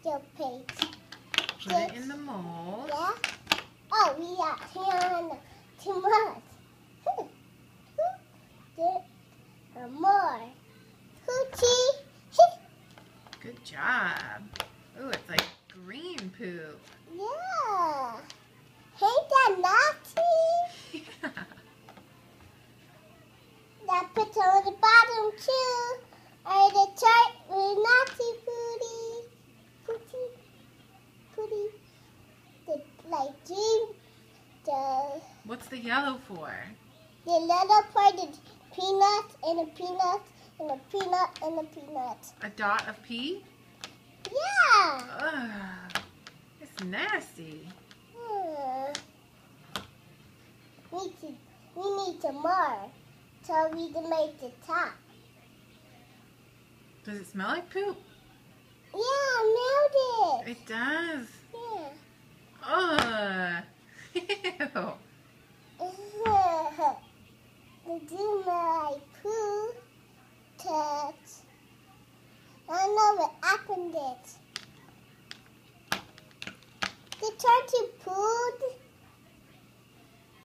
the page. Put it in the mold. Yeah. Oh, we got here too much. More. Hoochie. Good job. Ooh, it's like green poop. Yeah. Ain't that naughty? Yeah. That puts on the bottom too. Or the chart with naughty pooty. The like green. The What's the yellow for? little part is peanuts and a peanut and a peanut and a peanut. A dot of pea? Yeah. Ugh. It's nasty. We need some more so we can make the top. Does it smell like poop? Yeah, I smelled it. It does. Yeah. Ugh. Ew. The do my poo touch. I know what happened it. The turkey